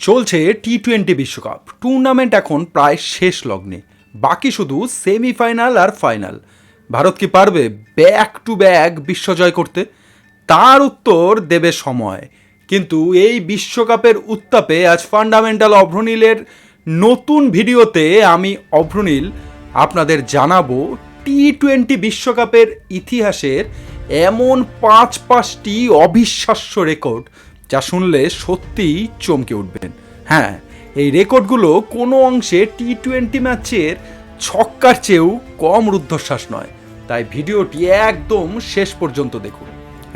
চলছে টি-20 বিশ্বকাপ টুর্নামেন্ট এখন প্রায় শেষ লগ্নে, বাকি শুধু সেমিফাইনাল আর ফাইনাল। ভারত কি পারবে ব্যাক টু ব্যাক বিশ্বজয় করতে? তার উত্তর দেবে সময়। কিন্তু এই বিশ্বকাপের উত্তাপে আজ ফান্ডামেন্টাল অভ্রনীলের নতুন ভিডিওতে আমি অভ্রনীল আপনাদের জানাবো টি-20 বিশ্বকাপের ইতিহাসের এমন পাঁচটি অবিশ্বাস্য রেকর্ড যা শুনলে সত্যিই চমকে উঠবেন। হ্যাঁ, এই রেকর্ডগুলো কোনো অংশে টি-20 ম্যাচের ছক্কার চেয়েও কম রুদ্ধশ্বাস নয়, তাই ভিডিওটি একদম শেষ পর্যন্ত দেখুন।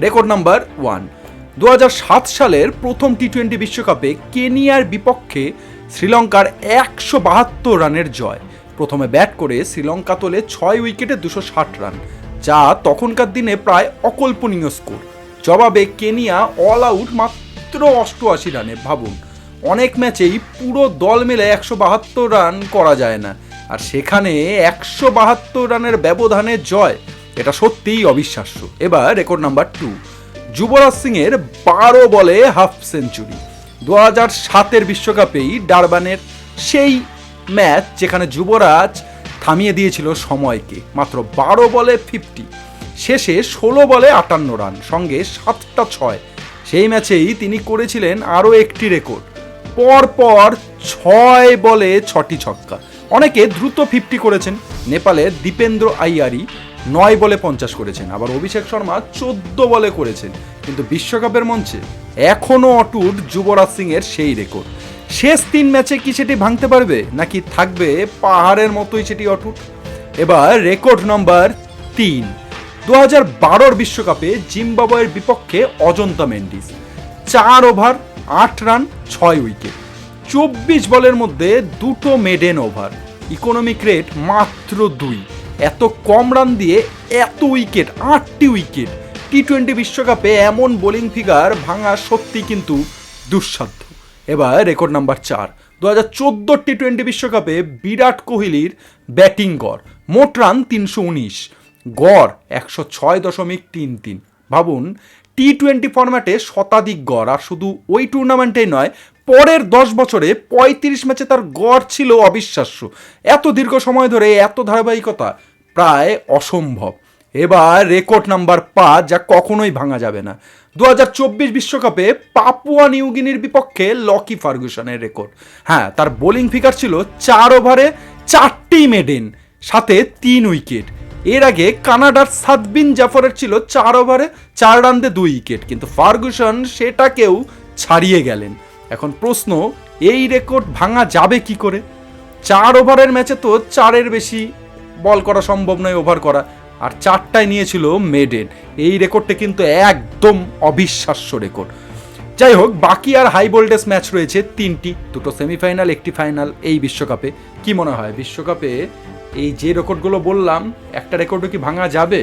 রেকর্ড নাম্বার 1, 2007 সালের প্রথম টি-20 বিশ্বকাপে কেনিয়ার বিপক্ষে শ্রীলঙ্কার 172 রানের জয়। প্রথমে ব্যাট করে শ্রীলঙ্কা তোলে 6 উইকেটে 260 রান, যা তখনকার দিনে প্রায় অকল্পনীয় স্কোর। জবাবে কেনিয়া অল আউট মাত্র 88 রানে। ভাবুন, অনেক ম্যাচেই পুরো দল মিলে 172 রান করা যায় না, আর সেখানে 172 রানের ব্যবধানে জয়, এটা সত্যিই অবিশ্বাস্য। এবার রেকর্ড নাম্বার 2, যুবরাজ সিংয়ের 12 বলে হাফ সেঞ্চুরি। 2007 বিশ্বকাপেই ডারবানের সেই ম্যাচ যেখানে যুবরাজ থামিয়ে দিয়েছিল সময়কে, মাত্র 12 বলে 50, শেষে 16 বলে 58 রান, সঙ্গে 7টা 6। সেই ম্যাচেই তিনি করেছিলেন আরও একটি রেকর্ড, পরপর 6 বলে 6টি ছক্কা। অনেকে দ্রুত 50 করেছেন, নেপালের দীপেন্দ্র আইয়ারি 9 বলে 50 করেছেন, আবার অভিষেক শর্মা 14 বলে করেছেন। কিন্তু বিশ্বকাপের মঞ্চে এখনও অটুট যুবরাজ সিংয়ের সেই রেকর্ড। শেষ 3 ম্যাচে কি সেটি ভাঙতে পারবে, নাকি থাকবে পাহাড়ের মতোই সেটি অটুট? এবার রেকর্ড নাম্বার 3, 2012 বিশ্বকাপে জিম্বাবুয়ের বিপক্ষে Ajanta Mendis 4 over 8 run 6 wicket, 24 বলের মধ্যে 2টো মেডেন ওভার, ইকোনমিক রেট মাত্র 2। এত কম রান দিয়ে এত উইকেট, 8টি উইকেট। টি-20 বিশ্বকাপে এমন বোলিং ফিগার ভাঙা সত্যি কিন্তু দুঃসাধ্য। এবার রেকর্ড নাম্বার 4, 2014 টি-20 বিশ্বকাপে বিরাট কোহলির ব্যাটিং গড়, মোট রান 319, গড় 106.33। ভাবুন, টি-20 ফরম্যাটে শতাধিক গড়, আর শুধু ওই টুর্নামেন্টেই নয়, পরের 10 বছরে 35 ম্যাচে তার গড় ছিল অবিশ্বাস্য। এত দীর্ঘ সময় ধরে এত ধারাবাহিকতা প্রায় অসম্ভব। এবার রেকর্ড নাম্বার 5, যা কখনোই ভাঙা যাবে না, 2024 বিশ্বকাপে পাপুয়া নিউগিনির বিপক্ষে লকি ফার্গুসনের রেকর্ড। হ্যাঁ, তার বোলিং ফিগার ছিল 4 ওভারে 4টি মেডেন, সাথে 3 উইকেট। এর আগে কানাডার সাদবিন জাফরের ছিল 4 ওভারে 4 রান দিয়ে 2 উইকেট, কিন্তু ফার্গুসন সেটাকেও ছাড়িয়ে গেলেন। এখন প্রশ্ন, এই রেকর্ড ভাঙা যাবে কি করে? 4 ওভারের ম্যাচে তো 4-এর বেশি বল করা সম্ভব নয়, ওভার করা, আর 4টায় নিয়েছিল মেডেন। এই রেকর্ডটা কিন্তু একদম অবিশ্বাস্য রেকর্ড। যাই হোক, বাকি আর হাই ভোল্টেজ ম্যাচ রয়েছে 3টি, 2টো সেমিফাইনাল, 1টি ফাইনাল এই বিশ্বকাপে। কি মনে হয়, বিশ্বকাপে এই যে রেকর্ডগুলো বললাম, একটা রেকর্ডও কি ভাঙা যাবে?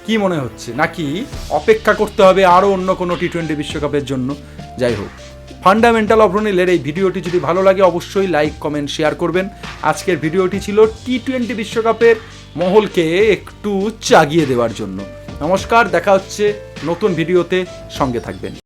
কি মনে হচ্ছে, নাকি অপেক্ষা করতে হবে আরও অন্য কোনো টি-20 বিশ্বকাপের জন্য? যাই হোক, ফান্ডামেন্টাল অভ্রনীলের এই ভিডিওটি যদি ভালো লাগে অবশ্যই লাইক, কমেন্ট, শেয়ার করবেন। আজকের ভিডিওটি ছিল টি-20 বিশ্বকাপের মহলকে একটু চাগিয়ে দেওয়ার জন্য। নমস্কার, দেখা হচ্ছে নতুন ভিডিওতে, সঙ্গে থাকবেন।